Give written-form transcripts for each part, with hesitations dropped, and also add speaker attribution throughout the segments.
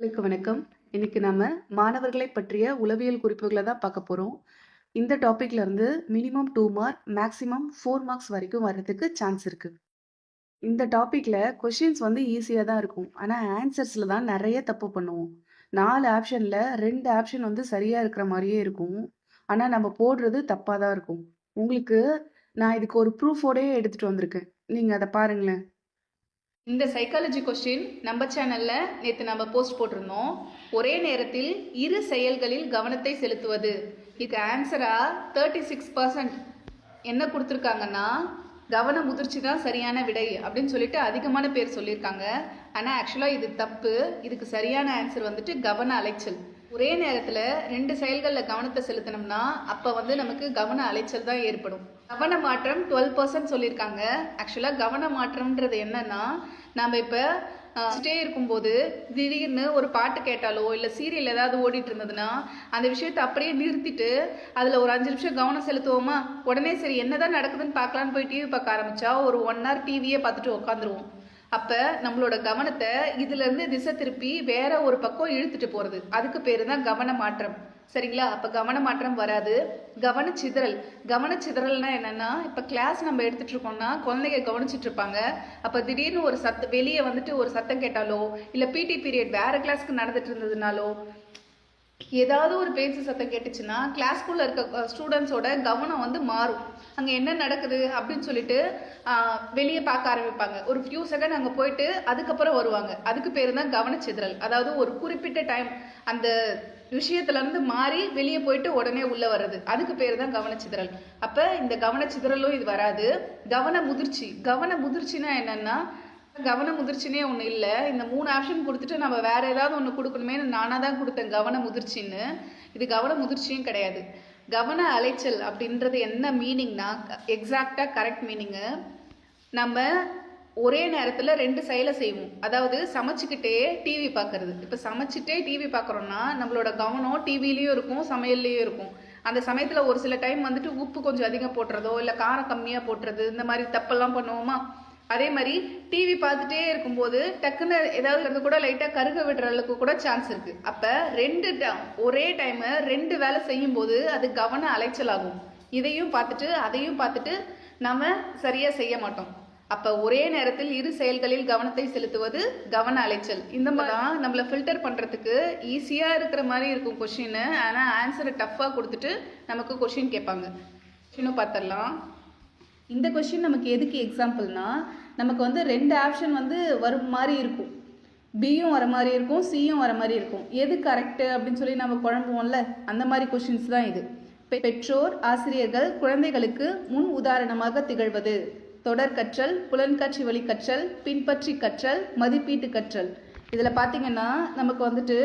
Speaker 1: வணக்கம். இன்னைக்கு நம்ம மாணவர்களை பற்றிய உளவியல் குறிப்புகள தான் பார்க்க போறோம். இந்த டாபிக்ல இருந்து மினிமம் 2 மார்க், மேக்ஸிமம் 4 மார்க்ஸ் வரைக்கும் வர்றதுக்கு சான்ஸ் இருக்கு. இந்த டாபிக்ல கொஸ்டின்ஸ் வந்து ஈஸியா தான் இருக்கும். ஆனா ஆன்சர்ஸ்ல தான் நெறைய தப்பு பண்ணுவோம். 4 ஆப்ஷன்ல 2 ஆப்ஷன் வந்து சரியா இருக்கிற மாரியே இருக்கும். ஆனா நம்ம போடுறது தப்பா தான் இருக்கும். உங்களுக்கு நான் இதுக்கு ஒரு ப்ரூஃபோடயே எடுத்துட்டு வந்திருக்கேன். நீங்க அத பாருங்களேன்.
Speaker 2: இந்த சைக்காலஜி கொஸ்டின் நம்ம சேனல்ல நேற்று நம்ம போஸ்ட் போட்டிருந்தோம். ஒரே நேரத்தில் இரு செயல்களில் கவனத்தை செலுத்துவது. இதுக்கு ஆன்சரா 36% என்ன கொடுத்துருக்காங்கன்னா கவன முதிர்ச்சி தான் சரியான விடை அப்படின்னு சொல்லிட்டு அதிகமான பேர் சொல்லியிருக்காங்க. ஆனால் ஆக்சுவலாக இது தப்பு. இதுக்கு சரியான ஆன்சர் வந்துட்டு கவன அலைச்சல். ஒரே நேரத்தில் 2 செயல்களில் கவனத்தை செலுத்தினோம்னா அப்போ வந்து நமக்கு கவன அலைச்சல் தான் ஏற்படும். கவன மாற்றம் 12% சொல்லியிருக்காங்க. ஆக்சுவலாக கவன மாற்றம்ன்றது என்னன்னா, நம்ம இப்போ இருக்கும்போது திடீர்னு ஒரு பாட்டு கேட்டாலோ இல்லை சீரியல் ஏதாவது ஓடிட்டு இருந்ததுன்னா அந்த விஷயத்தை அப்படியே நிறுத்திட்டு அதில் ஒரு 5 நிமிஷம் கவனம் செலுத்துவோமா, உடனே சரி என்னதான் நடக்குதுன்னு பார்க்கலான்னு போய் டிவி பார்க்க ஆரம்பிச்சா ஒரு 1 hour டிவியே பார்த்துட்டு உட்காந்துருவோம். அப்போ நம்மளோட கவனத்தை இதுலேருந்து திசை திருப்பி வேற ஒரு பக்கம் இழுத்துட்டு போகிறது, அதுக்கு பேர் தான் கவன மாற்றம். சரிங்களா? அப்போ கவன மாற்றம் வராது. கவனச்சிதறல். கவனச்சிதறல்னா என்னன்னா, இப்போ கிளாஸ் நம்ம எடுத்துட்டு இருக்கோம்னா குழந்தைங்க கவனிச்சுட்டு இருப்பாங்க. அப்போ திடீர்னு ஒரு வெளியே வந்துட்டு ஒரு சத்தம் கேட்டாலோ இல்லை பிடி பீரியட் வேற கிளாஸ்க்கு நடந்துட்டு இருந்ததுனாலோ ஏதாவது ஒரு பேச்சு சத்தம் கேட்டுச்சுன்னா கிளாஸ்குள்ளே இருக்க ஸ்டூடெண்ட்ஸோட கவனம் வந்து மாறும். அங்கே என்ன நடக்குது அப்படின்னு சொல்லிட்டு வெளியே பார்க்க ஆரம்பிப்பாங்க. ஒரு ஃபியூ செகண்ட் அங்கே போயிட்டு அதுக்கப்புறம் வருவாங்க. அதுக்கு பேர் தான் கவனச்சிதறல். அதாவது ஒரு குறிப்பிட்ட டைம் அந்த விஷயத்துலேருந்து மாறி வெளியே போயிட்டு உடனே உள்ளே வர்றது, அதுக்கு பேர் தான் கவனச்சிதறல். அப்போ இந்த கவனச்சிதறலும் இது வராது. கவன முதிர்ச்சி. கவன முதிர்ச்சினா என்னன்னா, கவன முதிர்ச்சினே ஒன்று இல்லை. இந்த 3 ஆப்ஷன் கொடுத்துட்டு நம்ம வேற ஏதாவது ஒன்று கொடுக்கணுமே நானாக தான் கொடுத்தேன் கவன முதிர்ச்சின்னு. இது கவன முதிர்ச்சியும் கிடையாது. கவன அலைச்சல் அப்படின்றது என்ன மீனிங்னா, எக்ஸாக்டாக கரெக்ட் மீனிங்கு, நம்ம ஒரே நேரத்தில் 2 செயலை செய்வோம். அதாவது சமைச்சிக்கிட்டே டிவி பார்க்கறது. இப்போ சமைச்சிட்டே டிவி பார்க்குறோன்னா நம்மளோட கவனம் டிவிலையும் இருக்கும் சமையல்லையும் இருக்கும். அந்த சமயத்தில் ஒரு சில டைம் வந்துட்டு உப்பு கொஞ்சம் அதிகம் போட்டுறதோ இல்லை காரம் கம்மியாக போட்டுறது, இந்த மாதிரி தப்பெல்லாம் பண்ணுவோமா. அதே மாதிரி டிவி பார்த்துட்டே இருக்கும்போது டக்குன்னு ஏதாவது கூட லைட்டாக கருக விடுற அளவுக்கு கூட சான்ஸ் இருக்குது. அப்போ ஒரே டைமு 2 வேலை செய்யும் போது அது கவன அலைச்சல் ஆகும். இதையும் பார்த்துட்டு அதையும் பார்த்துட்டு நம்ம சரியாக செய்ய மாட்டோம். அப்போ ஒரே நேரத்தில் இரு செயல்களில் கவனத்தை செலுத்துவது கவன அலைச்சல். இந்த மாதிரி தான் நம்மளை ஃபில்டர் பண்ணுறதுக்கு ஈஸியாக இருக்கிற மாதிரி இருக்கும் கொஷின். ஆனால் ஆன்சரை டஃப்பாக கொடுத்துட்டு நமக்கு கொஷின் கேட்பாங்க. கொஷினும் பார்த்துடலாம். இந்த கொஷின் நமக்கு எதுக்கு எக்ஸாம்பிள்னா, நமக்கு வந்து 2 ஆப்ஷன் வந்து வரும் மாதிரி இருக்கும். பியும் வர மாதிரி இருக்கும், சியும் வர மாதிரி இருக்கும். எது கரெக்டு அப்படின்னு சொல்லி நம்ம குழம்புவோம்ல, அந்த மாதிரி கொஷின்ஸ் தான் இது. பெற்றோர் ஆசிரியர்கள் குழந்தைகளுக்கு முன் உதாரணமாக திகழ்வது. தொடர் கற்றல், புலன்காட்சி வழி கற்றல், பின்பற்றி கற்றல், மதிப்பீட்டு கற்றல். இதில் பார்த்தீங்கன்னா நமக்கு வந்துட்டு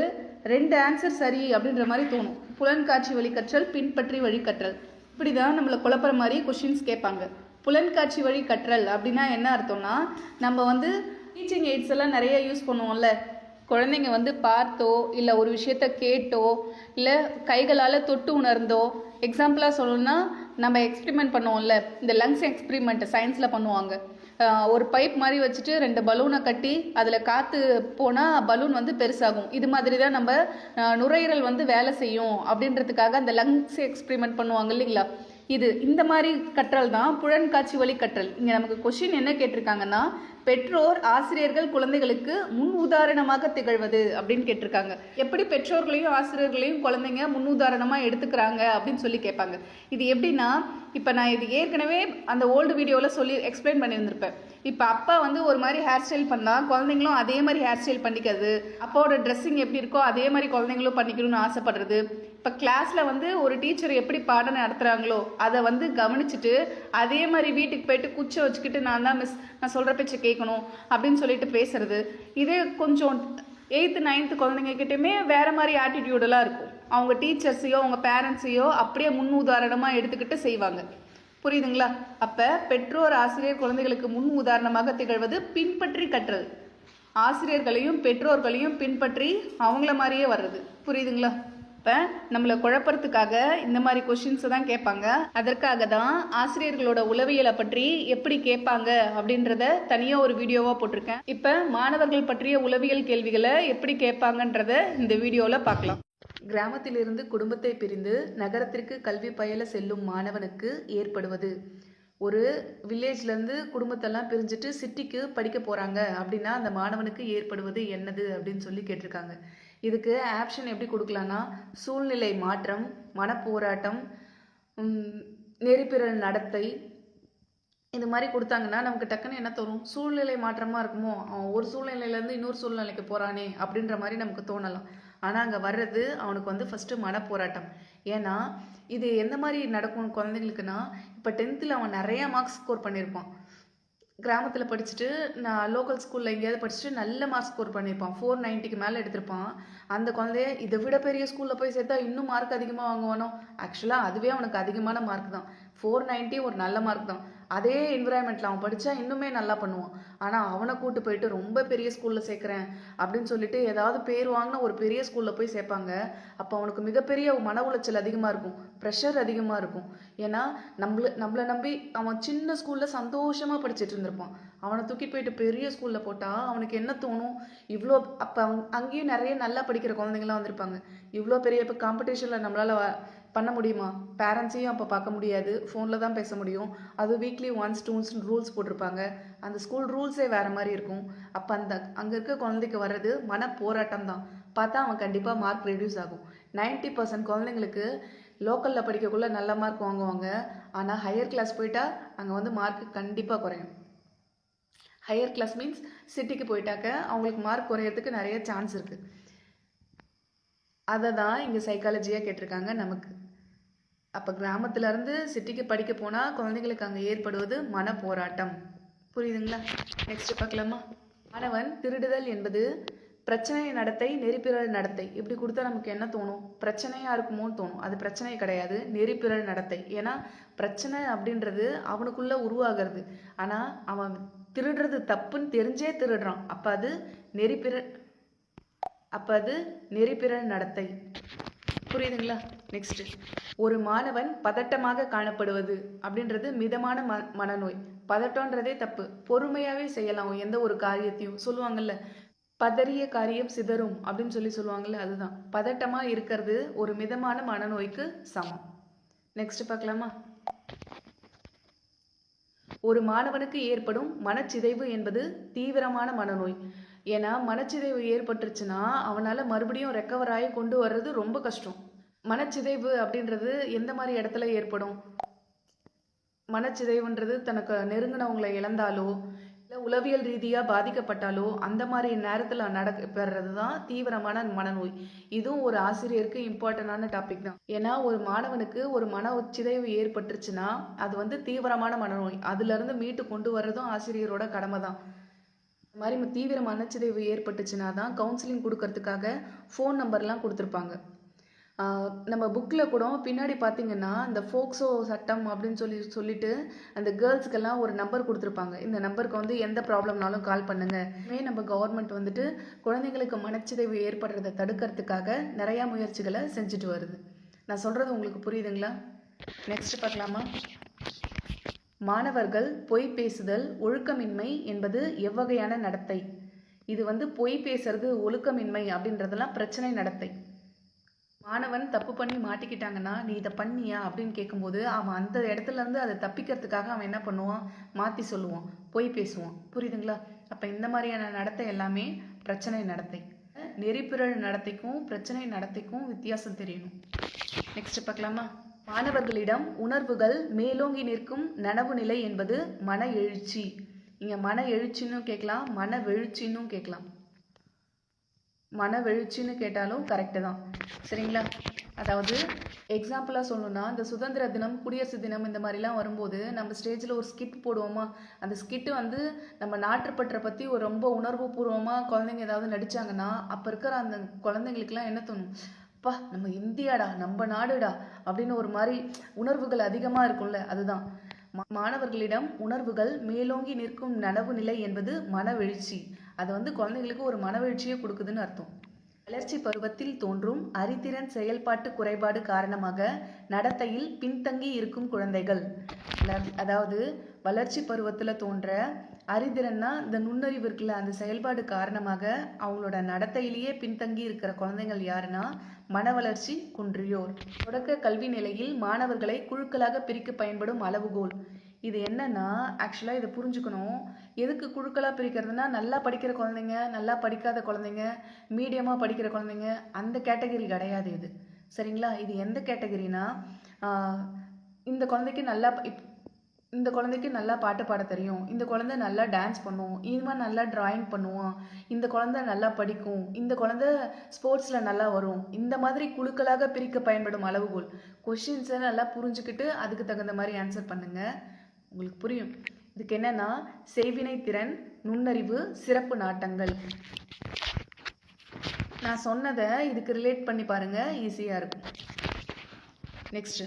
Speaker 2: 2 ஆன்சர் சரி அப்படின்ற மாதிரி தோணும். புலன்காட்சி வழி கற்றல், பின்பற்றி வழி கற்றல். இப்படி தான் நம்மளை குழப்புற மாதிரி கொஷின்ஸ் கேட்பாங்க. புலன்காட்சி வழி கற்றல் அப்படின்னா என்ன அர்த்தம்னா, நம்ம வந்து டீச்சிங் எய்ட்ஸ் எல்லாம் நிறைய யூஸ் பண்ணுவோம்ல. குழந்தைங்க வந்து பார்த்தோ இல்லை ஒரு விஷயத்த கேட்டோ இல்லை கைகளால் தொட்டு உணர்ந்தோ, எக்ஸாம்பிளாக சொல்லணும்னா நம்ம எக்ஸ்பிரிமெண்ட் பண்ணுவோம்ல, இந்த லங்ஸ் எக்ஸ்பிரிமெண்ட் சயின்ஸில் பண்ணுவாங்க. ஒரு பைப் மாதிரி வச்சுட்டு 2 பலூனை கட்டி அதில் காற்று போனால் பலூன் வந்து பெருசாகும். இது மாதிரி தான் நம்ம நுரையீரல் வந்து வேலை செய்யும் அப்படின்றதுக்காக அந்த லங்ஸ் எக்ஸ்பிரிமெண்ட் பண்ணுவாங்க இல்லைங்களா. இந்த மாதிரி கற்றல் தான் புலன்காட்சி வழி கற்றல். இங்கே நமக்கு கொஷின் என்ன கேட்டிருக்காங்கன்னா, பெற்றோர் ஆசிரியர்கள் குழந்தைகளுக்கு முன் உதாரணமாக திகழ்வது அப்படின்னு கேட்டிருக்காங்க. எப்படி பெற்றோர்களையும் ஆசிரியர்களையும் குழந்தைங்க முன் உதாரணமாக எடுத்துக்கிறாங்க அப்படின்னு சொல்லி கேட்பாங்க. இது எப்படின்னா, இப்போ நான் இது ஏற்கனவே அந்த ஓல்டு வீடியோவில் சொல்லி எக்ஸ்பிளைன் பண்ணியிருந்திருப்பேன். இப்போ அப்பா வந்து ஒரு மாதிரி ஹேர் ஸ்டைல் பண்ணால் குழந்தைங்களும் அதே மாதிரி ஹேர் ஸ்டைல் பண்ணிக்கிறது, அப்பாவோட ட்ரெஸ்ஸிங் எப்படி இருக்கோ அதே மாதிரி குழந்தைங்களும் பண்ணிக்கணும்னு ஆசைப்படுறது. இப்போ கிளாஸில் வந்து ஒரு டீச்சர் எப்படி பாடம் நடத்துகிறாங்களோ அதை வந்து கவனிச்சுட்டு அதே மாதிரி வீட்டுக்கு போயிட்டு குச்சை வச்சுக்கிட்டு நான் தான் மிஸ், நான் சொல்கிற பேச்சை கேட்கணும் அப்படின்னு சொல்லிட்டு பேசுறது. இதே கொஞ்சம் 8th 9th குழந்தைங்கக்கிட்டையுமே வேறு மாதிரி ஆட்டிடியூடெல்லாம் இருக்கும். அவங்க டீச்சர்ஸையோ அவங்க பேரண்ட்ஸையோ அப்படியே முன் உதாரணமாக எடுத்துக்கிட்டு செய்வாங்க. புரியுதுங்களா? அப்போ பெற்றோர் ஆசிரியர் குழந்தைகளுக்கு முன் உதாரணமாக திகழ்வது பின்பற்றி கற்றல். ஆசிரியர்களையும் பெற்றோர்களையும் பின்பற்றி அவங்கள மாதிரியே வர்றது. புரியுதுங்களா? இப்போ நம்மளை குழப்பறதுக்காக இந்த மாதிரி கொஷின்ஸை தான் கேட்பாங்க. அதற்காக தான் ஆசிரியர்களோட உளவியலை பற்றி எப்படி கேட்பாங்க அப்படின்றத தனியாக ஒரு வீடியோவாக போட்டிருக்கேன். இப்போ மாணவர்கள் பற்றிய உளவியல் கேள்விகளை எப்படி கேட்பாங்கன்றத இந்த வீடியோவில் பார்க்கலாம்.
Speaker 1: கிராமத்திலிருந்து குடும்பத்தை பிரிந்து நகரத்திற்கு கல்வி பயில செல்லும் மாணவனுக்கு ஏற்படுவது. ஒரு வில்லேஜ்லேருந்து குடும்பத்தெல்லாம் பிரிஞ்சுட்டு சிட்டிக்கு படிக்க போகிறாங்க அப்படின்னா அந்த மாணவனுக்கு ஏற்படுவது என்னது அப்படின்னு சொல்லி கேட்டிருக்காங்க. இதுக்கு ஆப்ஷன் எப்படி கொடுக்கலான்னா, சூழ்நிலை மாற்றம், மனப்போராட்டம், நெறிப்பிரல் நடத்தை, இந்த மாதிரி கொடுத்தாங்கன்னா நமக்கு டக்குன்னு என்ன தோணும்? சூழ்நிலை மாற்றமாக இருக்குமோ, அவன் ஒரு சூழ்நிலையிலேருந்து இன்னொரு சூழ்நிலைக்கு போகிறானே அப்படின்ற மாதிரி நமக்கு தோணலாம். ஆனால் அங்கே வர்றது அவனுக்கு வந்து ஃபஸ்ட்டு மனப்போராட்டம். ஏன்னா இது எந்த மாதிரி நடக்கும் குழந்தைங்களுக்குன்னா, இப்போ 10th அவன் நிறையா மார்க்ஸ் ஸ்கோர் பண்ணியிருப்பான். கிராமத்தில் படிச்சுட்டு நான் லோக்கல் ஸ்கூலில் எங்கேயாவது படிச்சுட்டு நல்ல மார்க் ஸ்கோர் பண்ணியிருப்பான். 490க்கு மேலே எடுத்திருப்பான். அந்த குழந்தைய இதை விட பெரிய ஸ்கூலில் போய் சேர்த்தா இன்னும் மார்க் அதிகமாக வாங்குவானோ? ஆக்சுவலாக அதுவே அவனுக்கு அதிகமான மார்க் தான். 490 ஒரு நல்ல மார்க் தான். அதே என்விரான்மெண்ட்டில் அவன் படித்தா இன்னுமே நல்லா பண்ணுவான். ஆனால் அவனை கூட்டு போயிட்டு ரொம்ப பெரிய ஸ்கூலில் சேர்க்குறேன் அப்படின்னு சொல்லிட்டு ஏதாவது பேர் வாங்கின ஒரு பெரிய ஸ்கூலில் போய் சேர்ப்பாங்க. அப்போ அவனுக்கு மிகப்பெரிய மன உளைச்சல் அதிகமாக இருக்கும், ப்ரெஷர் அதிகமாக இருக்கும். ஏன்னா நம்மளை நம்பி அவன் சின்ன ஸ்கூலில் சந்தோஷமாக படிச்சுட்டு இருந்திருப்பான். அவனை தூக்கி போயிட்டு பெரிய ஸ்கூலில் போட்டால் அவனுக்கு என்ன தோணும்? இவ்வளோ அப்போ அங்கேயும் நிறைய நல்லா படிக்கிற குழந்தைங்களாம் வந்திருப்பாங்க. இவ்வளோ பெரிய இப்போ காம்படிஷனில் நம்மளால் பண்ண முடியுமா? பேரண்ட்ஸையும் அப்போ பார்க்க முடியாது, ஃபோனில் தான் பேச முடியும். அது வீக்லி ஒன்ஸ் டூன்ஸ்னு ரூல்ஸ் போட்டிருப்பாங்க. அந்த ஸ்கூல் ரூல்ஸே வேறு மாதிரி இருக்கும். அப்போ அங்கே இருக்க குழந்தைக்கு வர்றது மன போராட்டம் தான். பார்த்தா அவன் கண்டிப்பாக மார்க் ரெடியூஸ் ஆகும். 90% குழந்தைங்களுக்கு லோக்கலில் படிக்கக்குள்ளே நல்ல மார்க் வாங்குவாங்க. ஆனால் ஹையர் கிளாஸ் போயிட்டா அங்கே வந்து மார்க் கண்டிப்பாக குறையும். ஹையர் கிளாஸ் மீன்ஸ் சிட்டிக்கு போயிட்டாக்க அவங்களுக்கு மார்க் குறையிறதுக்கு நிறைய சான்ஸ் இருக்குது. அதை தான் இங்கே சைக்காலஜியாக கேட்டிருக்காங்க நமக்கு. அப்போ கிராமத்துலேருந்து சிட்டிக்கு படிக்க போனால் குழந்தைங்களுக்கு அங்கே ஏற்படுவது மன போராட்டம். புரியுதுங்களா? நெக்ஸ்ட் பார்க்கலாமா? மாணவன் திருடுதல் என்பது பிரச்சனை நடத்தை, நெறிப்பிரல் நடத்தை. இப்படி கொடுத்தா நமக்கு என்ன தோணும்? பிரச்சனையாக இருக்குமோன்னு தோணும். அது பிரச்சனை கிடையாது, நெறிப்பிரல் நடத்தை. ஏன்னா பிரச்சனை அப்படின்றது அவனுக்குள்ளே உருவாகிறது. ஆனால் அவன் திருடுறது தப்புன்னு தெரிஞ்சே திருடுறான். அப்போ அது நெறிப்பிரல் நடத்தை. புரியுதுங்களா? நெக்ஸ்ட், ஒரு மாணவன் பதட்டமாக காணப்படுவது அப்படின்றது மிதமான மனநோய். பதட்டன்றதே தப்பு, பொறுமையாகவே செய்யலாம் எந்த ஒரு காரியத்தையும். சொல்லுவாங்கல்ல, பதறிய காரியம் சிதறும் அப்படின்னு சொல்லுவாங்கல்ல, அதுதான். பதட்டமாக இருக்கிறது ஒரு மிதமான மனநோய்க்கு சமம். நெக்ஸ்ட் பார்க்கலாமா? ஒரு மாணவனுக்கு ஏற்படும் மனச்சிதைவு என்பது தீவிரமான மனநோய். ஏன்னா மனச்சிதைவு ஏற்பட்டுருச்சுன்னா அவனால் மறுபடியும் ரெக்கவர் ஆகி கொண்டு வர்றது ரொம்ப கஷ்டம். மனச்சிதைவு அப்படின்றது எந்த மாதிரி இடத்துல ஏற்படும்? மனச்சிதைவுன்றது தனக்கு நெருங்கினவங்களை இழந்தாலோ இல்லை உளவியல் ரீதியாக பாதிக்கப்பட்டாலோ அந்த மாதிரி நேரத்தில் பெறது தான் தீவிரமான மனநோய். இதுவும் ஒரு ஆசிரியருக்கு இம்பார்ட்டண்டான டாபிக் தான். ஏன்னா ஒரு மாணவனுக்கு ஒரு மன சிதைவு ஏற்பட்டுருச்சுன்னா அது வந்து தீவிரமான மனநோய். அதுலேருந்து மீட்டு கொண்டு வர்றதும் ஆசிரியரோட கடமை தான். இந்த மாதிரி தீவிர மனச்சிதைவு ஏற்பட்டுச்சுன்னா தான் கவுன்சிலிங் கொடுக்கறதுக்காக ஃபோன் நம்பர்லாம் கொடுத்துருப்பாங்க. நம்ம புக்கில் கூட பின்னாடி பார்த்தீங்கன்னா இந்த ஃபோக்சோ சட்டம் அப்படின்னு சொல்லிட்டு அந்த கேர்ள்ஸ்க்கெல்லாம் ஒரு நம்பர் கொடுத்துருப்பாங்க. இந்த நம்பருக்கு வந்து எந்த ப்ராப்ளம்னாலும் கால் பண்ணுங்க. நம்ம கவர்மெண்ட் வந்துட்டு குழந்தைங்களுக்கு மனச்சிதைவு ஏற்படுறதை தடுக்கிறதுக்காக நிறையா முயற்சிகளை செஞ்சுட்டு வருது. நான் சொல்கிறது உங்களுக்கு புரியுதுங்களா? நெக்ஸ்ட் பார்க்கலாமா? மாணவர்கள் பொய் பேசுதல், ஒழுக்கமின்மை என்பது எவ்வகையான நடத்தை? இது வந்து பொய் பேசுறது, ஒழுக்கமின்மை அப்படின்றதெல்லாம் பிரச்சனை நடத்தை. மாணவன் தப்பு பண்ணி மாட்டிக்கிட்டாங்கன்னா நீ இதை பண்ணியா அப்படின்னு கேட்கும்போது அவன் அந்த இடத்துல இருந்து அதை தப்பிக்கிறதுக்காக அவன் என்ன பண்ணுவான்? மாற்றி சொல்லுவான், பொய் பேசுவான். புரியுதுங்களா? அப்போ இந்த மாதிரியான நடத்தை எல்லாமே பிரச்சனை நடத்தை. நெறிப்பிரல் நடத்தைக்கும் பிரச்சனை நடத்தைக்கும் வித்தியாசம் தெரியணும். நெக்ஸ்ட் பார்க்கலாமா? மாணவர்களிடம் உணர்வுகள் மேலோங்கி நிற்கும் நனவு நிலை என்பது மன எழுச்சி. இங்கே மன எழுச்சின்னு கேட்கலாம், மன வெழுச்சின்னும் கேட்கலாம். மன வெழுச்சின்னு கேட்டாலும் கரெக்டு தான். சரிங்களா? அதாவது எக்ஸாம்பிளாக சொல்லணும்னா இந்த சுதந்திர தினம், குடியரசு தினம் இந்த மாதிரிலாம் வரும்போது நம்ம ஸ்டேஜில் ஒரு ஸ்கிட் போடுவோமா? அந்த ஸ்கிட்டு வந்து நம்ம நாட்டுப்பற்றை பற்றி ஒரு ரொம்ப உணர்வு பூர்வமாக குழந்தைங்க ஏதாவது நடித்தாங்கன்னா அப்போ இருக்கிற அந்த குழந்தைங்களுக்குலாம் என்ன தோணும்? அப்பா நம்ம இந்தியாடா, நம்ம நாடுடா அப்படின்னு ஒரு மாதிரி உணர்வுகள் அதிகமாக இருக்கும்ல, அதுதான். மாணவர்களிடம் உணர்வுகள் மேலோங்கி நிற்கும் நனவு நிலை என்பது மனவெழுச்சி. அது வந்து குழந்தைங்களுக்கு ஒரு மனவெழுச்சியை கொடுக்குதுன்னு அர்த்தம். வளர்ச்சி பருவத்தில் தோன்றும் அறிதிறன் செயல்பாட்டு குறைபாடு காரணமாக நடத்தையில் பின்தங்கி இருக்கும் குழந்தைகள். அதாவது வளர்ச்சி பருவத்தில் தோன்ற அறிதிறன்னா இந்த நுண்ணறிவு இருக்குல்ல, அந்த செயல்பாடு காரணமாக அவங்களோட நடத்தையிலேயே பின்தங்கி இருக்கிற குழந்தைகள் யாருன்னா மன வளர்ச்சி குன்றியோர். தொடக்க கல்வி நிலையில் மாணவர்களை குழுக்களாக பிரிக்க பயன்படும் அளவுகோல். இது என்னன்னா, ஆக்சுவலாக இதை புரிஞ்சுக்கணும். எதுக்கு குழுக்களாக பிரிக்கிறதுனா, நல்லா படிக்கிற குழந்தைங்க, நல்லா படிக்காத குழந்தைங்க, மீடியமாக படிக்கிற குழந்தைங்க, அந்த கேட்டகரி கிடையாது இது. சரிங்களா? இது எந்த கேட்டகரினா, இந்த குழந்தைக்கு இந்த குழந்தைக்கு நல்லா பாட்டு பாட தெரியும், இந்த குழந்தை நல்லா டான்ஸ் பண்ணும், இவன் நல்லா டிராயிங் பண்ணுவான், இந்த குழந்தை நல்லா படிக்கும், இந்த குழந்தை ஸ்போர்ட்ஸில் நல்லா வரும். இந்த மாதிரி குழுக்களாக பிரிக்க பயன்படும் அளவுகோல். கொஷின்ஸை நல்லா புரிஞ்சுக்கிட்டு அதுக்கு தகுந்த மாதிரி ஆன்சர் பண்ணுங்கள், உங்களுக்கு புரியும். இதுக்கு என்னன்னா, செய்வினை திறன், நுண்ணறிவு, சிறப்பு நாட்டங்கள். நான் சொன்னதை இதுக்கு ரிலேட் பண்ணி பாருங்கள், ஈஸியாக இருக்கும். நெக்ஸ்ட்,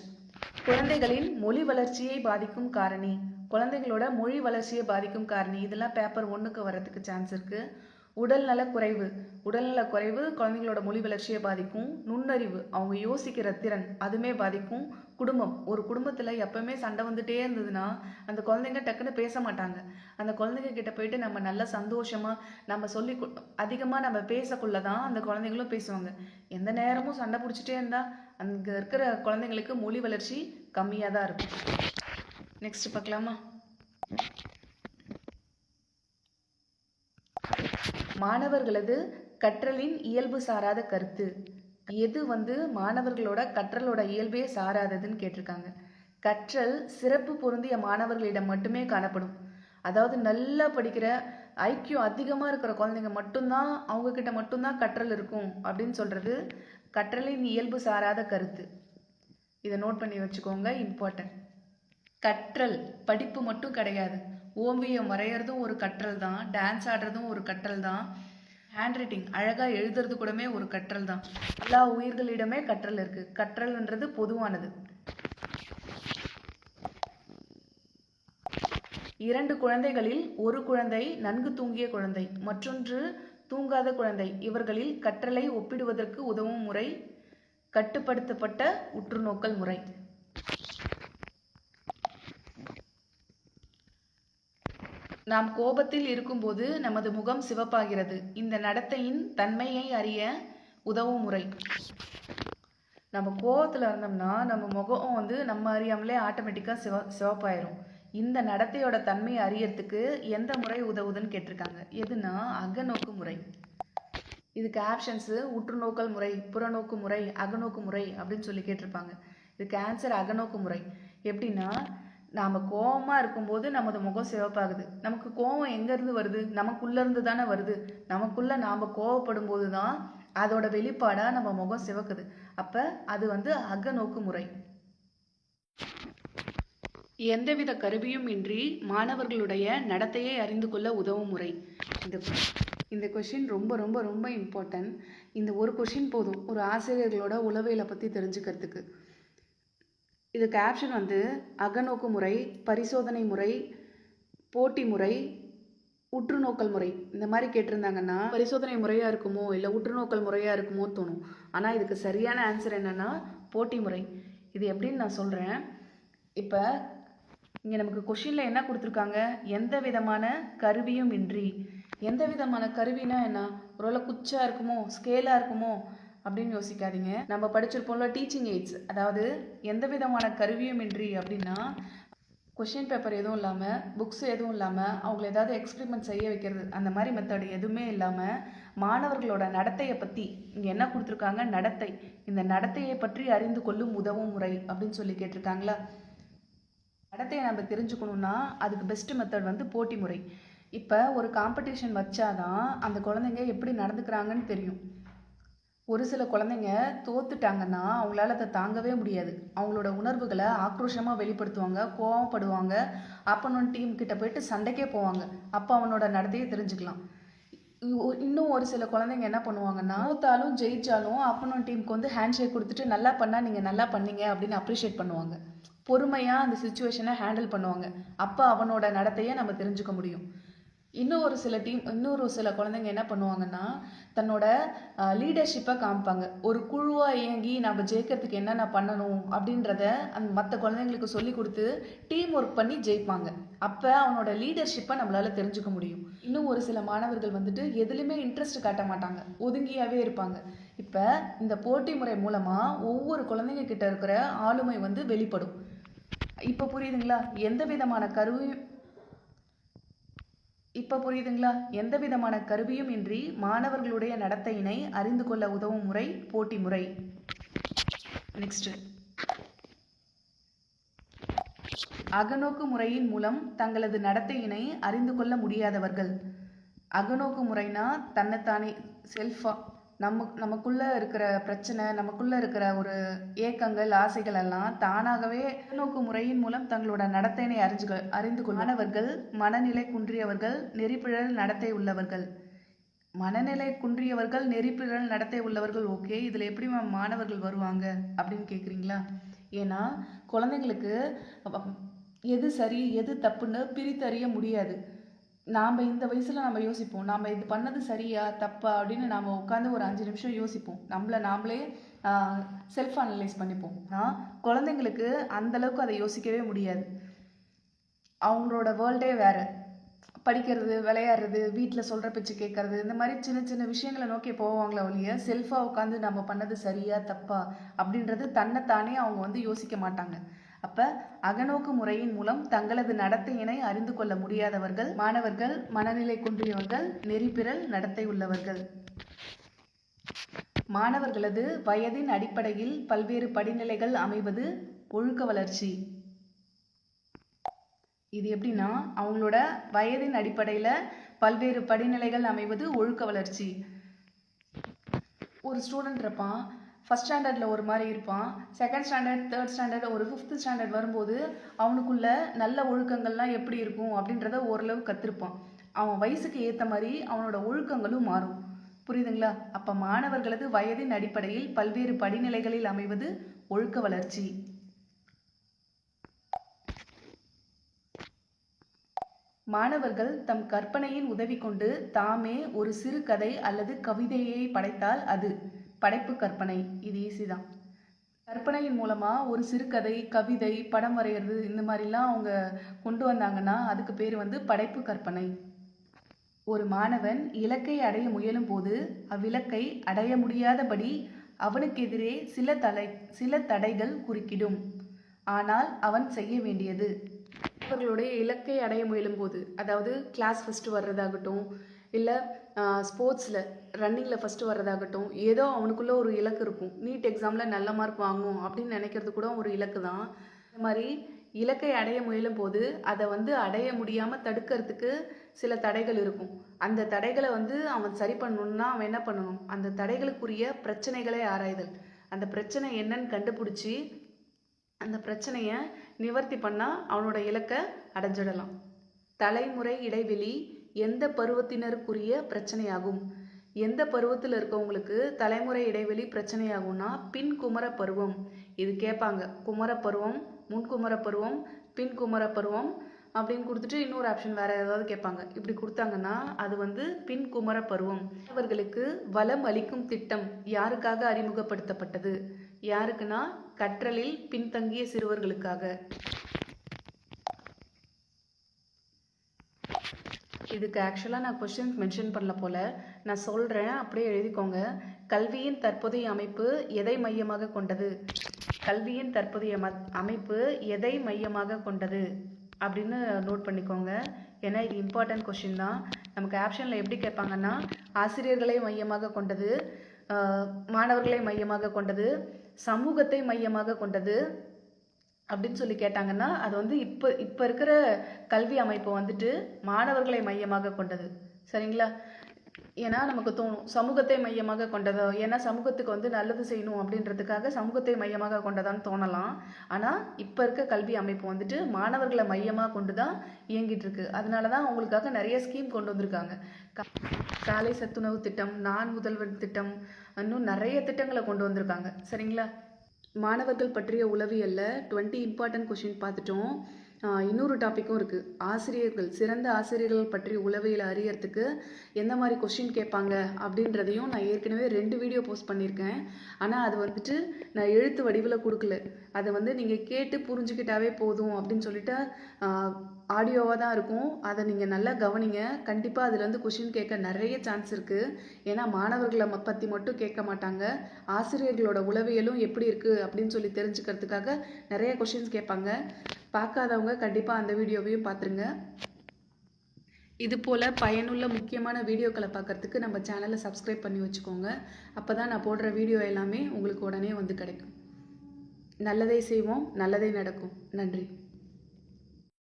Speaker 1: குழந்தைகளின் மொழி வளர்ச்சியை பாதிக்கும் காரணி. குழந்தைகளோட மொழி வளர்ச்சியை பாதிக்கும் காரணி, இதெல்லாம் பேப்பர் 1க்கு வர்றதுக்கு சான்ஸ் இருக்குது. உடல்நல குறைவு. உடல்நல குறைவு குழந்தைங்களோட மொழி வளர்ச்சியை பாதிக்கும். நுண்ணறிவு, அவங்க யோசிக்கிற திறன், அதுவுமே பாதிக்கும். குடும்பம், ஒரு குடும்பத்தில் எப்பவுமே சண்டை வந்துட்டே இருந்ததுன்னா அந்த குழந்தைங்க டக்குன்னு பேச மாட்டாங்க. அந்த குழந்தைங்க கிட்ட போயிட்டு நம்ம நல்லா சந்தோஷமாக நம்ம அதிகமாக நம்ம பேசக்குள்ள தான் அந்த குழந்தைங்களும் பேசுவாங்க. எந்த நேரமும் சண்டை பிடிச்சிட்டே இருந்தால் அங்கே இருக்கிற குழந்தைங்களுக்கு மொழி வளர்ச்சி கம்மியாக தான் இருக்கும். நெக்ஸ்ட் பார்க்கலாமா? மாணவர்களது கற்றலின் இயல்பு சாராத கருத்து. எது மாணவர்களோட கற்றலோட இயல்பே சாராததுன்னு கேட்டிருக்காங்க. கற்றல் சிறப்பு பொருந்திய மாணவர்களிடம் மட்டுமே காணப்படும். அதாவது நல்லா படிக்கிற ஐக்கியூ அதிகமாக இருக்கிற குழந்தைங்க மட்டும்தான், அவங்கக்கிட்ட மட்டும்தான் கற்றல் இருக்கும் அப்படின்னு சொல்கிறது கற்றலின் இயல்பு சாராத கருத்து. இதை நோட் பண்ணி வச்சுக்கோங்க, இம்பார்ட்டன்ட். கற்றல் படிப்பு மட்டும் கிடையாது. ஓவியம் வரைகிறதும் ஒரு கற்றல் தான், டான்ஸ் ஆடுறதும் ஒரு கற்றல் தான், ஹேண்ட் ரைட்டிங் அழகாக எழுதுறது கூடமே ஒரு கற்றல் தான். எல்லா உயிர்களிடமே கற்றல் இருக்குது. கற்றல்ன்றது பொதுவானது. 2 குழந்தைகளில் ஒரு குழந்தை நன்கு தூங்கிய குழந்தை, மற்றொன்று தூங்காத குழந்தை. இவர்களில் கற்றலை ஒப்பிடுவதற்கு உதவும் முறை கட்டுப்படுத்தப்பட்ட உற்றுநோக்கல் முறை. நாம் கோபத்தில் இருக்கும்போது நமது முகம் சிவப்பாகிறது. இந்த நடத்தையின் தன்மையை அறிய உதவும் முறை. நம்ம கோபத்தில் இருந்தோம்னா நம்ம முகம் நம்ம அறியாமலே ஆட்டோமேட்டிக்காக சிவப்பாயிரும். இந்த நடத்தையோட தன்மையை அறியறதுக்கு எந்த முறை உதவுதுன்னு கேட்டிருக்காங்க. எதுனா அகநோக்கு முறை. இதுக்கு ஆப்ஷன்ஸு உற்றுநோக்கல் முறை, புறநோக்கு முறை, அகநோக்கு முறை அப்படின்னு சொல்லி கேட்டிருப்பாங்க. இதுக்கு ஆன்சர் அகநோக்கு முறை. எப்படின்னா, நாம் கோபமாக இருக்கும்போது நமது முகம் சிவப்பாகுது. நமக்கு கோபம் எங்கேருந்து வருது? நமக்குள்ளேருந்து தானே வருது. நமக்குள்ளே நாம் கோவப்படும் போது தான் அதோட வெளிப்பாடாக நம்ம முகம் சிவக்குது. அப்போ அது அகநோக்கு முறை. எந்தவித கருவியும் இன்றி மாணவர்களுடைய நடத்தையை அறிந்து கொள்ள உதவும் முறை. இந்த கொஷின் ரொம்ப ரொம்ப ரொம்ப இம்பார்ட்டன்ட். இந்த ஒரு கொஷின் போதும் ஒரு ஆசிரியர்களோட உளவியலை பற்றி தெரிஞ்சுக்கிறதுக்கு. இதுக்கு ஆப்ஷன் அகநோக்கு முறை, பரிசோதனை முறை, போட்டி முறை, உற்றுநோக்கல் முறை. இந்த மாதிரி கேட்டிருந்தாங்கன்னா பரிசோதனை முறையாக இருக்குமோ இல்லை உற்றுநோக்கல் முறையாக இருக்குமோ தோணும். ஆனால் இதுக்கு சரியான ஆன்சர் என்னென்னா போட்டி முறை. இது எப்படின்னு நான் சொல்கிறேன். இப்போ இங்கே நமக்கு கொஷினில் என்ன கொடுத்துருக்காங்க? எந்த விதமான கருவியும் இன்றி. எந்த விதமான கருவினா என்ன? ஒருவேளை குச்சா இருக்குமோ, ஸ்கேலாக இருக்குமோ அப்படின்னு யோசிக்காதீங்க. நம்ம படிச்சிருப்போம்ல டீச்சிங் எய்ட்ஸ், அதாவது எந்த விதமான கருவியும் இன்றி அப்படின்னா கொஷின் பேப்பர் எதுவும் இல்லாமல், புக்ஸ் எதுவும் இல்லாமல், அவங்கள ஏதாவது எக்ஸ்பெரிமெண்ட் செய்ய வைக்கிறது, அந்த மாதிரி மெத்தட் எதுவுமே இல்லாமல் மாணவர்களோட நடத்தையை பற்றி இங்கே என்ன கொடுத்துருக்காங்க? நடத்தை. இந்த நடத்தையை பற்றி அறிந்து கொள்ளும் உதவும் முறை அப்படின்னு சொல்லி கேட்டிருக்காங்களா? நடத்தையை நம்ம தெரிஞ்சுக்கணுன்னா அதுக்கு பெஸ்ட் மெத்தட் போட்டி முறை. இப்போ ஒரு காம்படிஷன் வச்சாதான் அந்த குழந்தைங்க எப்படி நடந்துக்கிறாங்கன்னு தெரியும். ஒரு சில குழந்தைங்க தோத்துட்டாங்கன்னா அவங்களால அதை தாங்கவே முடியாது. அவங்களோட உணர்வுகளை ஆக்ரோஷமாக வெளிப்படுத்துவாங்க, கோவப்படுவாங்க, அப்பனோட டீம் கிட்ட போயிட்டு சண்டைக்கே போவாங்க. அப்போ அவனோட நடத்தையை தெரிஞ்சுக்கலாம். இன்னும் ஒரு சில குழந்தைங்க என்ன பண்ணுவாங்கன்னா, தோத்தாலும் ஜெயிச்சாலும் அப்பனோட டீமுக்கு ஹேண்ட்ஷேக் கொடுத்துட்டு நல்லா பண்ணால் நீங்கள் நல்லா பண்ணீங்க அப்படின்னு அப்ரிஷியேட் பண்ணுவாங்க. பொறுமையாக அந்த சுச்சுவேஷனை ஹேண்டில் பண்ணுவாங்க. அப்போ அவனோட நடத்தையை நம்ம தெரிஞ்சுக்க முடியும். இன்னொரு சில குழந்தைங்க என்ன பண்ணுவாங்கன்னா தன்னோட லீடர்ஷிப்பை காமிப்பாங்க. ஒரு குழுவாக இயங்கி நம்ம ஜெயிக்கிறதுக்கு என்னென்ன பண்ணணும் அப்படின்றத அந்த மற்ற குழந்தைங்களுக்கு சொல்லி கொடுத்து டீம் ஒர்க் பண்ணி ஜெயிப்பாங்க. அப்போ அவனோட லீடர்ஷிப்பை நம்மளால் தெரிஞ்சுக்க முடியும். இன்னும் ஒரு சில மாணவர்கள் வந்துட்டு எதுலையுமே இன்ட்ரெஸ்ட் காட்ட மாட்டாங்க, ஒதுங்கியாகவே இருப்பாங்க. இப்போ இந்த போட்டி முறை மூலமாக ஒவ்வொரு குழந்தைங்க கிட்ட இருக்கிற ஆளுமை வந்து வெளிப்படும். இப்போ புரியுதுங்களா? எந்த விதமான கருவியும் இன்றி மாணவர்களுடைய நடத்தையினை அறிந்து கொள்ள உதவும் முறை போட்டி முறை. நெக்ஸ்ட், அகநோக்கு முறையின் மூலம் தங்களது நடத்தையினை அறிந்து கொள்ள முடியாதவர்கள். அகநோக்கு முறைனா தன்னைத்தானே செல்ஃபா நமக்குள்ள இருக்கிற பிரச்சனை, நமக்குள்ள இருக்கிற ஒரு ஏக்கங்கள், ஆசைகள் எல்லாம் தானாகவே நோக்கு முறையின் மூலம் தங்களோட நடத்தையினை அறிந்து கொள்ள மாணவர்கள் மனநிலை குன்றியவர்கள், நெறிப்பிழல் நடத்தை உள்ளவர்கள். மனநிலை குன்றியவர்கள், நெறிப்பிழல் நடத்தை உள்ளவர்கள். ஓகே, இதில் எப்படி மாணவர்கள் வருவாங்க அப்படின்னு கேட்குறீங்களா? ஏன்னா குழந்தைங்களுக்கு எது சரி எது தப்புன்னு பிரித்தறிய முடியாது. நாம் இந்த வயசில் நம்ம யோசிப்போம், நாம் இது பண்ணது சரியா தப்பா அப்படின்னு நாம் உட்காந்து ஒரு 5 நிமிஷம் யோசிப்போம், நாமளே செல்ஃப் அனலைஸ் பண்ணிப்போம். ஆனால் குழந்தைங்களுக்கு அந்தளவுக்கு அதை யோசிக்கவே முடியாது. அவங்களோட வேர்ல்டே வேறு. படிக்கிறது, விளையாடுறது, வீட்டில் சொல்கிற பேச்சு கேட்கறது, இந்த மாதிரி சின்ன சின்ன விஷயங்களை நோக்கி போவாங்களே ஒழிய செல்ஃபாக உட்காந்து நம்ம பண்ணது சரியா தப்பா அப்படின்றது தன்னைத்தானே அவங்க வந்து யோசிக்க மாட்டாங்க. அப்போ அகநோக்கு முறையின் மூலம் தங்களது நடத்தையினை அறிந்து கொள்ள முடியாதவர்கள் மாணவர்கள், மனநிலை குன்றியவர்கள், நெறிப்பிறல் நடத்தை உள்ளவர்கள். மாணவர்களது வயதின் அடிப்படையில் பல்வேறு படிநிலைகள் அமைவது ஒழுக்க வளர்ச்சி. இது எப்படின்னா, அவங்களோட வயதின் அடிப்படையில் பல்வேறு படிநிலைகள் அமைவது ஒழுக்க வளர்ச்சி. ஒரு ஸ்டூடெண்ட் இருப்பான், ஃபஸ்ட் ஸ்டாண்டர்டில் ஒரு மாதிரி இருப்பான், செகண்ட் ஸ்டாண்டர்ட், தேர்ட் ஸ்டாண்டர்ட், ஒரு 5th ஸ்டாண்டர்ட் வரும்போது அவனுக்குள்ள நல்ல ஒழுக்கங்கள்லாம் எப்படி இருக்கும் அப்படின்றத ஓரளவு கற்றுருப்பான். அவன் வயசுக்கு ஏற்ற மாதிரி அவனோட ஒழுக்கங்களும் மாறும். புரியுதுங்களா? அப்போ மாணவர்களது வயதின் அடிப்படையில் பல்வேறு படிநிலைகளில் அமைவது ஒழுக்க வளர்ச்சி. மாணவர்கள் தம் கற்பனையின் உதவி கொண்டு தாமே ஒரு சிறு கதை அல்லது கவிதையை படைத்தால் அது படைப்பு கற்பனை. இது ஈஸி தான். கற்பனையின் மூலமாக ஒரு சிறுகதை, கவிதை, படம் வரைகிறது, இந்த மாதிரிலாம் அவங்க கொண்டு வந்தாங்கன்னா அதுக்கு பேர் வந்து படைப்பு கற்பனை. ஒரு மாணவன் இலக்கை அடைய முயலும் போது அவ்விலக்கை அடைய முடியாதபடி அவனுக்கு எதிரே சில தடைகள் குறுக்கிடும். ஆனால் அவன் செய்ய வேண்டியது. அவர்களுடைய இலக்கை அடைய முயலும் போது, அதாவது கிளாஸ் ஃபஸ்ட்டு வர்றதாகட்டும், இல்லை ஸ்போர்ட்ஸில் ரன்னிங்கில் ஃபஸ்ட்டு வர்றதாகட்டும், ஏதோ அவனுக்குள்ளே ஒரு இலக்கு இருக்கும். நீட் எக்ஸாமில் நல்ல மார்க் வாங்கணும் அப்படின்னு நினைக்கிறது கூட ஒரு இலக்கு தான். இந்த மாதிரி இலக்கை அடைய முயலும் போது அதை வந்து அடைய முடியாமல் தடுக்கிறதுக்கு சில தடைகள் இருக்கும். அந்த தடைகளை வந்து அவன் சரி பண்ணணுன்னா அவன் என்ன பண்ணணும்? அந்த தடைகளுக்குரிய பிரச்சனைகளை ஆராய்தல். அந்த பிரச்சனை என்னன்னு கண்டுபிடிச்சி அந்த பிரச்சனையை நிவர்த்தி பண்ணால் அவனோட இலக்கை அடைஞ்சிடலாம். தலைமுறை இடைவெளி எந்த பருவத்தினருக்குரிய பிரச்சனையாகும்? எந்த பருவத்தில் இருக்கவங்களுக்கு தலைமுறை இடைவெளி பிரச்சனையாகும்னா பின் குமர பருவம். இது கேட்பாங்க. குமரப்பருவம், முன்குமரப்பருவம், பின் குமரப்பருவம் அப்படின்னு கொடுத்துட்டு இன்னொரு ஆப்ஷன் வேற ஏதாவது கேட்பாங்க. இப்படி கொடுத்தாங்கன்னா அது வந்து பின் குமர பருவம். அவர்களுக்கு வளம் அளிக்கும் திட்டம் யாருக்காக அறிமுகப்படுத்தப்பட்டது? யாருக்குன்னா கற்றலில் பின்தங்கிய சிறுவர்களுக்காக. இதுக்கு ஆக்சுவலாக நான் கொஸ்டின்ஸ் மென்ஷன் பண்ணல போல, நான் சொல்கிறேன், அப்படியே எழுதிக்கோங்க. கல்வியின் தற்போதைய அமைப்பு எதை மையமாக கொண்டது? கல்வியின் தற்போதைய அமைப்பு எதை மையமாக கொண்டது அப்படின்னு நோட் பண்ணிக்கோங்க. ஏன்னா இது இம்பார்ட்டன்ட் கொஸ்டின் தான். நமக்கு ஆப்ஷனில் எப்படி கேட்பாங்கன்னா, ஆசிரியர்களை மையமாக கொண்டது, மாணவர்களை மையமாக கொண்டது, சமூகத்தை மையமாக கொண்டது அப்படின்னு சொல்லி கேட்டாங்கன்னா அது வந்து இப்போ இருக்கிற கல்வி அமைப்பு வந்துட்டு மாணவர்களை மையமாக கொண்டது. சரிங்களா? ஏன்னா நமக்கு தோணும் சமூகத்தை மையமாக கொண்டதோ, ஏன்னா சமூகத்துக்கு வந்து நல்லது செய்யணும் அப்படின்றதுக்காக சமூகத்தை மையமாக கொண்டதான்னு தோணலாம். ஆனால் இப்போ இருக்க கல்வி அமைப்பு வந்துட்டு மாணவர்களை மையமாக கொண்டு தான் இயங்கிட்டு இருக்கு. அதனால தான் அவங்களுக்காக நிறைய ஸ்கீம் கொண்டு வந்திருக்காங்க. காலை சத்துணவு திட்டம், நான் முதல்வர் திட்டம், இன்னும் நிறைய திட்டங்களை கொண்டு வந்திருக்காங்க. சரிங்களா? மாணவர்கள் பற்றிய உளவியல்ல 20 இம்பார்ட்டன்ட் கொஷின் பார்த்துட்டோம். இன்னொரு டாப்பிக்கும் இருக்குது. ஆசிரியர்கள், சிறந்த ஆசிரியர்கள் பற்றி உளவியல் அறியறதுக்கு எந்த மாதிரி கொஷின் கேட்பாங்க அப்படின்றதையும் நான் ஏற்கனவே 2 வீடியோ போஸ்ட் பண்ணியிருக்கேன். ஆனால் அது வந்துட்டு நான் எழுத்து வடிவில் கொடுக்கல. அதை வந்து நீங்கள் கேட்டு புரிஞ்சுக்கிட்டாவே போதும் அப்படின்னு சொல்லிட்டு ஆடியோவாக தான் இருக்கும். அதை நீங்கள் நல்லா கவனிங்க. கண்டிப்பாக அதுலேருந்து கொஷின் கேட்க நிறைய சான்ஸ் இருக்குது. ஏன்னா மாணவர்களை பற்றி மட்டும் கேட்க மாட்டாங்க, ஆசிரியர்களோட உளவியலும் எப்படி இருக்குது அப்படின்னு சொல்லி தெரிஞ்சுக்கிறதுக்காக நிறைய கொஷின்ஸ் கேட்பாங்க. பார்க்காதவங்க கண்டிப்பாக அந்த வீடியோவையும் பார்த்துருங்க. இது போல் பயனுள்ள முக்கியமான வீடியோக்களை பார்க்குறதுக்கு நம்ம சேனலை சப்ஸ்கிரைப் பண்ணி வச்சுக்கோங்க. அப்போ தான் நான் போடுற வீடியோ எல்லாமே உங்களுக்கு உடனே வந்து கிடைக்கும். நல்லதே செய்வோம், நல்லதே நடக்கும். நன்றி.